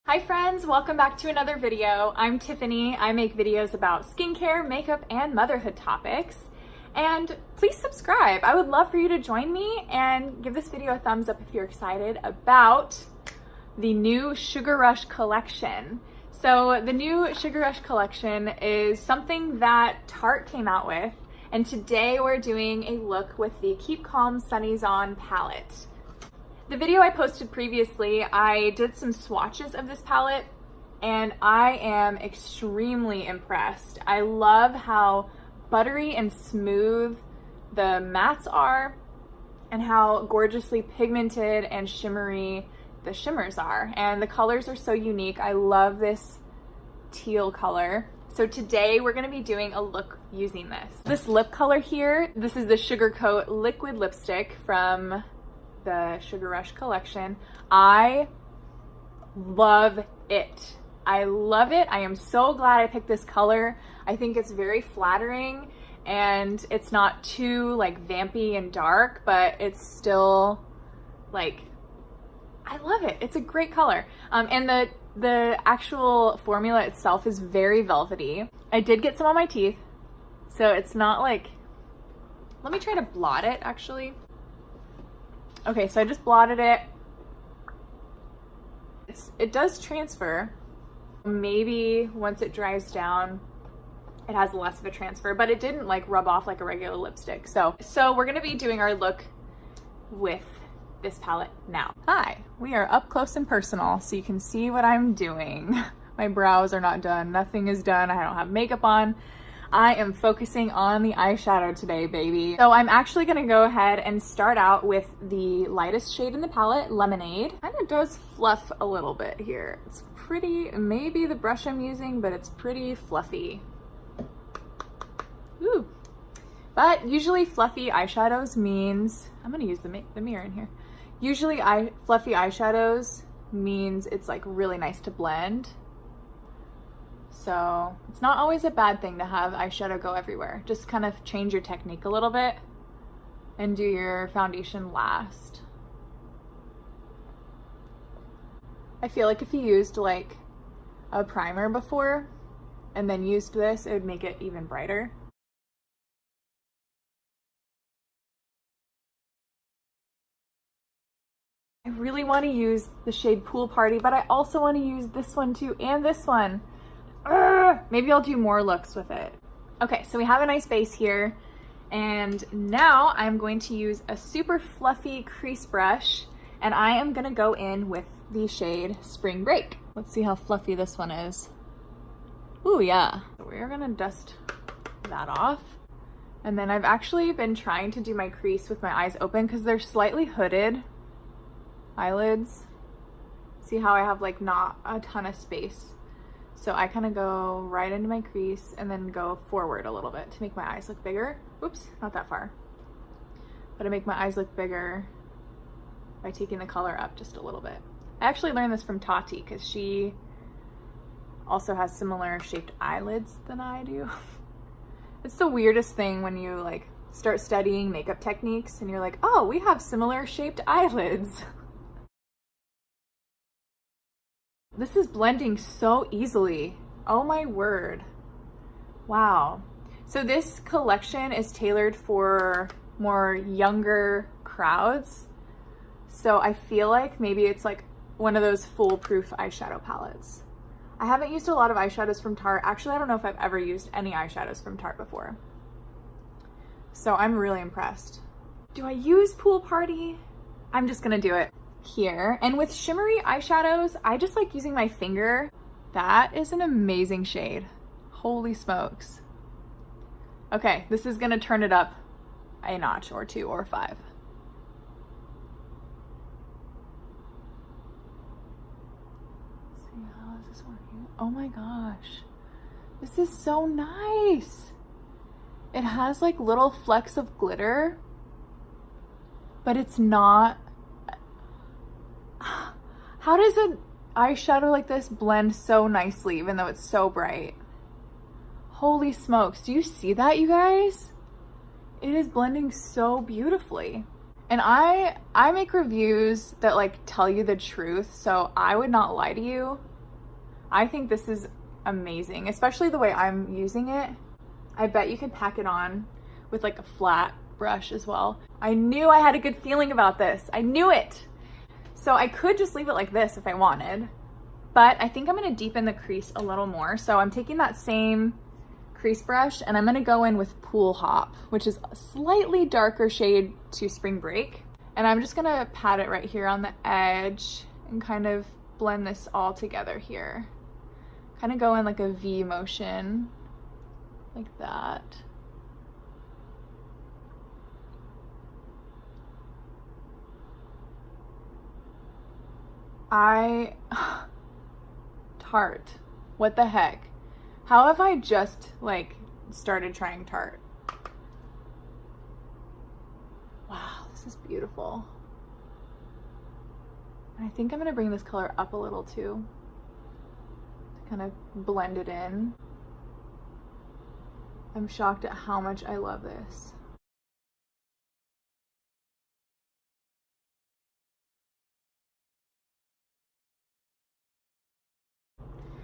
Hi friends, welcome back to another video. I'm Tiffany. I make videos about skincare, makeup, and motherhood topics. And please subscribe. I would love for you to join me and give this video a thumbs up if you're excited about the new Sugar Rush collection. So the new Sugar Rush collection is something that Tarte came out with, and today we're doing a look with the Keep Calm Sunnies On palette. The video I posted previously, I did some swatches of this palette and I am extremely impressed. I love how buttery and smooth the mattes are and how gorgeously pigmented and shimmery the shimmers are. And the colors are so unique. I love this teal color. So today we're gonna be doing a look using this. This lip color here, this is the Sugar Coat liquid lipstick from the Sugar Rush collection. I love it. I love it. I am so glad I picked this color. I think it's very flattering and it's not too like vampy and dark, but it's still like, I love it. It's a great color. And the actual formula itself is very velvety. I did get some on my teeth, so it's not like, let me try to blot it actually. Okay, so I just blotted it. It does transfer. Maybe once it dries down, it has less of a transfer, but it didn't like rub off like a regular lipstick. So we're gonna be doing our look with this palette now. Hi, we are up close and personal, so you can see what I'm doing. My brows are not done, nothing is done. I don't have makeup on. I am focusing on the eyeshadow today, baby. So I'm actually gonna go ahead and start out with the lightest shade in the palette, Lemonade. Kind of does fluff a little bit here. It's pretty, maybe the brush I'm using, but it's pretty fluffy. Ooh. But usually fluffy eyeshadows means, I'm gonna use the mirror in here. Usually fluffy eyeshadows means it's like really nice to blend. So it's not always a bad thing to have eyeshadow go everywhere. Just kind of change your technique a little bit and do your foundation last. I feel like if you used like a primer before and then used this, it would make it even brighter. I really want to use the shade Pool Party, but I also want to use this one too and this one. Maybe I'll do more looks with it. Okay, so we have a nice base here, and now I'm going to use a super fluffy crease brush, and I am gonna go in with the shade Spring Break. Let's see how fluffy this one is. Ooh, yeah. So we're gonna dust that off. And then I've actually been trying to do my crease with my eyes open because they're slightly hooded eyelids. See how I have like not a ton of space. So I kind of go right into my crease and then go forward a little bit to make my eyes look bigger. Oops, not that far. But I make my eyes look bigger by taking the color up just a little bit. I actually learned this from Tati because she also has similar shaped eyelids than I do. It's the weirdest thing when you like start studying makeup techniques and you're like, oh, we have similar shaped eyelids. This is blending so easily. Oh my word. Wow. So this collection is tailored for more younger crowds. So I feel like maybe it's like one of those foolproof eyeshadow palettes. I haven't used a lot of eyeshadows from Tarte. Actually, I don't know if I've ever used any eyeshadows from Tarte before. So I'm really impressed. Do I use Pool Party? I'm just gonna do it here. And with shimmery eyeshadows, I just like using my finger. That is an amazing shade. Holy smokes. Okay, this is gonna turn it up a notch or two or five. Let's see, how is this working? Oh my gosh. This is so nice. It has like little flecks of glitter, but it's not. How does an eyeshadow like this blend so nicely even though it's so bright? Holy smokes, do you see that, you guys? It is blending so beautifully. And I make reviews that like tell you the truth, so I would not lie to you. I think this is amazing, especially the way I'm using it. I bet you could pack it on with like a flat brush as well. I knew I had a good feeling about this. I knew it. So I could just leave it like this if I wanted, but I think I'm gonna deepen the crease a little more. So I'm taking that same crease brush and I'm gonna go in with Pool Hop, which is a slightly darker shade to Spring Break. And I'm just gonna pat it right here on the edge and kind of blend this all together here. Kind of go in like a V motion, like that. Tarte, what the heck? How have I just like started trying Tarte? Wow, this is beautiful. And I think I'm gonna bring this color up a little too, to kind of blend it in. I'm shocked at how much I love this.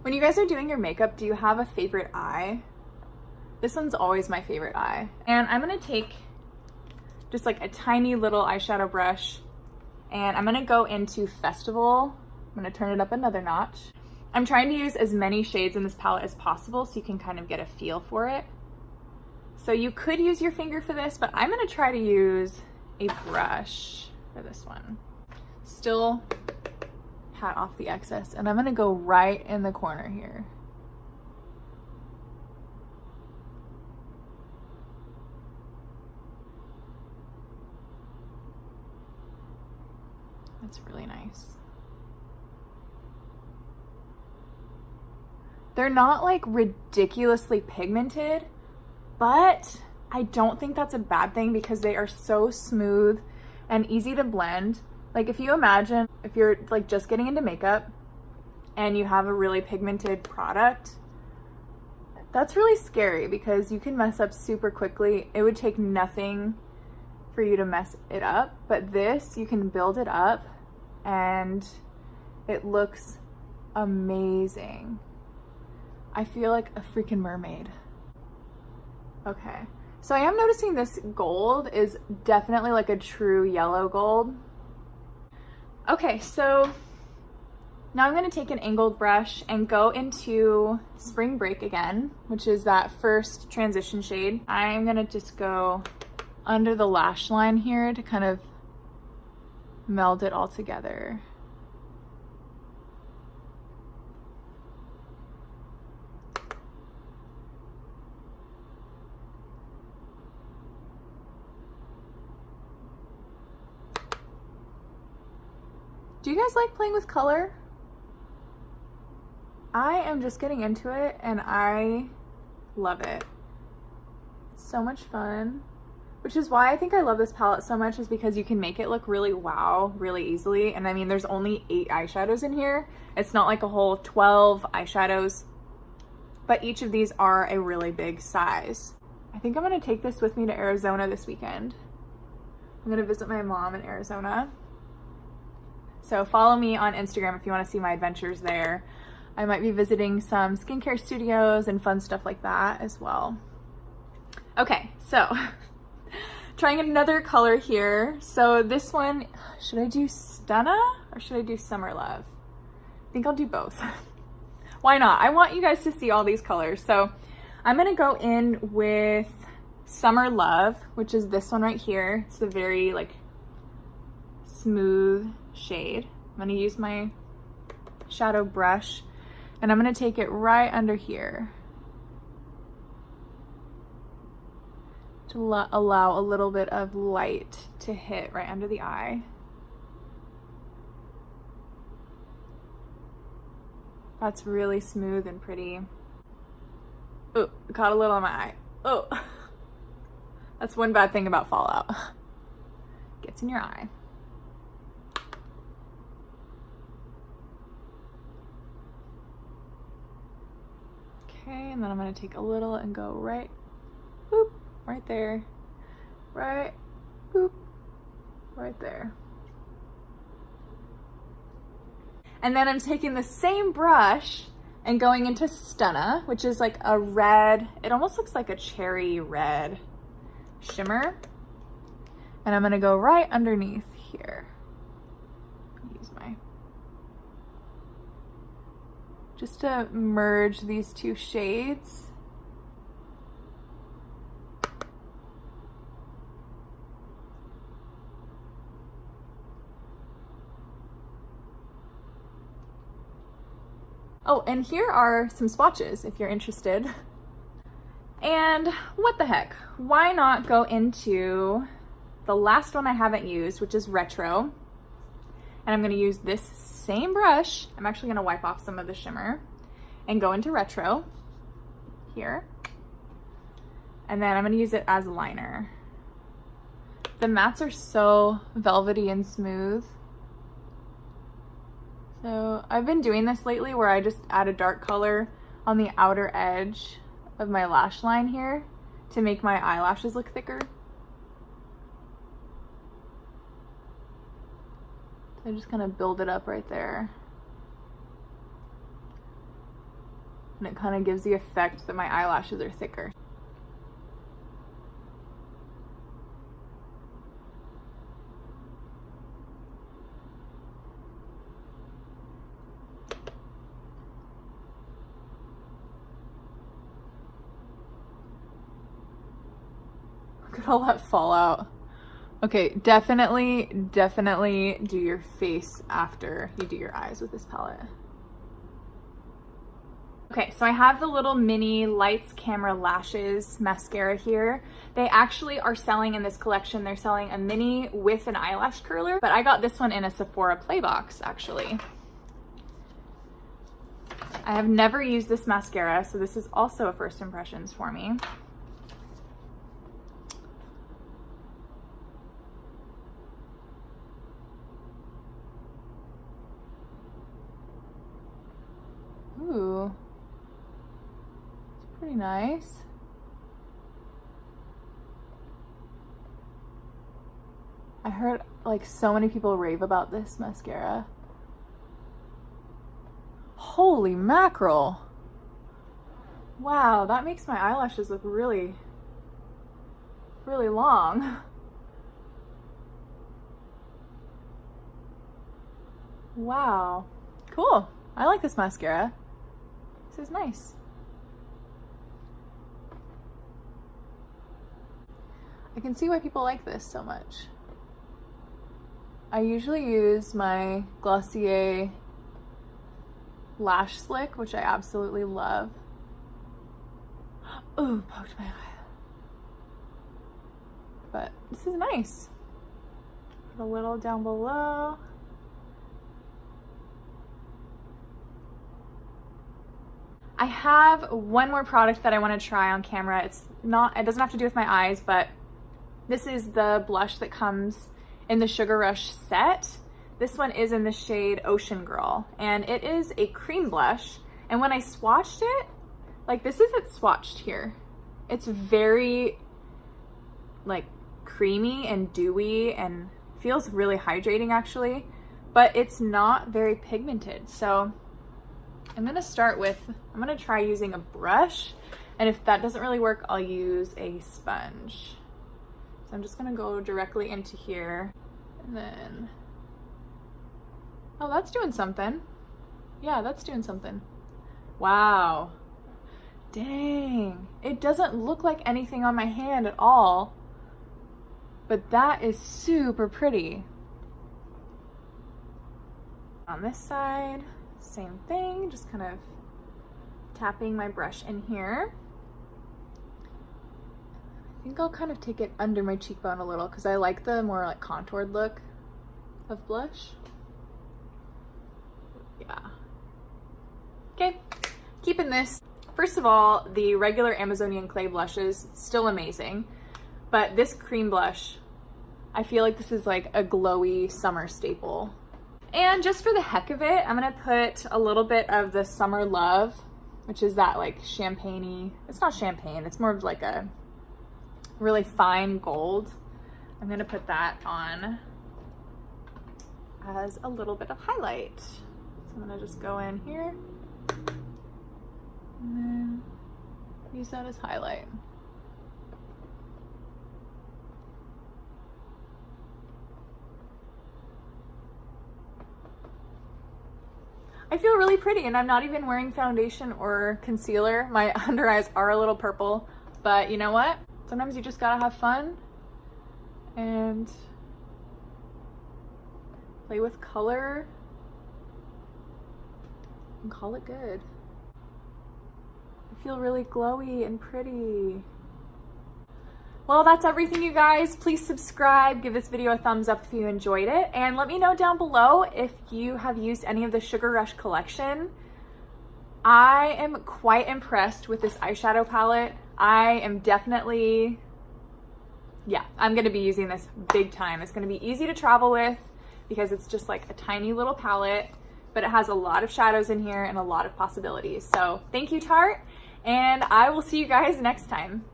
When you guys are doing your makeup, do you have a favorite eye? This one's always my favorite eye. And I'm gonna take just like a tiny little eyeshadow brush and I'm gonna go into Festival. I'm gonna turn it up another notch. I'm trying to use as many shades in this palette as possible so you can kind of get a feel for it. So you could use your finger for this, but I'm gonna try to use a brush for this one. Still pat off the excess and I'm gonna go right in the corner here. That's really nice. They're not like ridiculously pigmented, but I don't think that's a bad thing because they are so smooth and easy to blend. Like if you imagine if you're like just getting into makeup and you have a really pigmented product, that's really scary because you can mess up super quickly. It would take nothing for you to mess it up, but this, you can build it up and it looks amazing. I feel like a freaking mermaid. Okay, so I am noticing this gold is definitely like a true yellow gold. Okay, so now I'm gonna take an angled brush and go into Spring Break again, which is that first transition shade. I'm gonna just go under the lash line here to kind of meld it all together. Do you guys like playing with color? I am just getting into it and I love it. It's so much fun, which is why I think I love this palette so much, is because you can make it look really wow really easily. And I mean, there's only 8 eyeshadows in here. It's not like a whole 12 eyeshadows, but each of these are a really big size. I think I'm gonna take this with me to Arizona this weekend. I'm gonna visit my mom in Arizona. So follow me on Instagram if you want to see my adventures there. I might be visiting some skincare studios and fun stuff like that as well. Okay, so trying another color here. So this one, should I do Stunna or should I do Summer Love? I think I'll do both. Why not? I want you guys to see all these colors. So I'm gonna go in with Summer Love, which is this one right here. It's the very like smooth shade. I'm gonna use my shadow brush and I'm gonna take it right under here to allow a little bit of light to hit right under the eye. That's really smooth and pretty. Oh, caught a little on my eye. Oh, that's one bad thing about fallout. Gets in your eye. Okay, and then I'm gonna take a little and go right, boop, right there, right, boop, right there. And then I'm taking the same brush and going into Stunna, which is like a red, it almost looks like a cherry red shimmer. And I'm gonna go right underneath here. Use my, just to merge these two shades. Oh, and here are some swatches if you're interested. And what the heck, why not go into the last one I haven't used, which is Retro. And I'm gonna use this same brush. I'm actually gonna wipe off some of the shimmer and go into Retro here. And then I'm gonna use it as a liner. The mattes are so velvety and smooth. So I've been doing this lately where I just add a dark color on the outer edge of my lash line here to make my eyelashes look thicker. So I just kind of build it up right there. And it kind of gives the effect that my eyelashes are thicker. Look at all that fallout. Okay, definitely do your face after you do your eyes with this palette. Okay, so I have the little mini Lights Camera Lashes mascara here. They actually are selling in this collection. They're selling a mini with an eyelash curler, but I got this one in a Sephora play box actually. I have never used this mascara, so this is also a first impressions for me. Ooh, it's pretty nice. I heard like so many people rave about this mascara. Holy mackerel. Wow, that makes my eyelashes look really long. Wow, cool. I like this mascara. This is nice. I can see why people like this so much. I usually use my Glossier Lash Slick, which I absolutely love. Ooh, poked my eye. But this is nice. Put a little down below. I have one more product that I want to try on camera. It doesn't have to do with my eyes, but this is the blush that comes in the Sugar Rush set. This one is in the shade Ocean Girl, and it is a cream blush. And when I swatched it, like this is it swatched here. It's very like creamy and dewy and feels really hydrating actually, but it's not very pigmented. So I'm gonna try using a brush, and if that doesn't really work, I'll use a sponge. So I'm just gonna go directly into here, and then, oh, that's doing something. Yeah, that's doing something. Wow. Dang. It doesn't look like anything on my hand at all, but that is super pretty. On this side, same thing, just kind of tapping my brush in here. I think I'll kind of take it under my cheekbone a little because I like the more like contoured look of blush. Yeah. Okay, keeping this. First of all, the regular Amazonian clay blushes, still amazing, but this cream blush, I feel like this is like a glowy summer staple. And just for the heck of it, I'm gonna put a little bit of the Summer Love, which is that like champagne-y, it's not champagne, it's more of like a really fine gold. I'm gonna put that on as a little bit of highlight. So I'm gonna just go in here use that as highlight. I feel really pretty, and I'm not even wearing foundation or concealer. My under eyes are a little purple, but you know what? Sometimes you just gotta have fun and play with color and call it good. I feel really glowy and pretty. Well, that's everything, you guys. Please subscribe, give this video a thumbs up if you enjoyed it, and let me know down below if you have used any of the Sugar Rush collection. I am quite impressed with this eyeshadow palette. I am definitely, yeah, I'm gonna be using this big time. It's gonna be easy to travel with because it's just like a tiny little palette, but it has a lot of shadows in here and a lot of possibilities. So thank you, Tarte, and I will see you guys next time.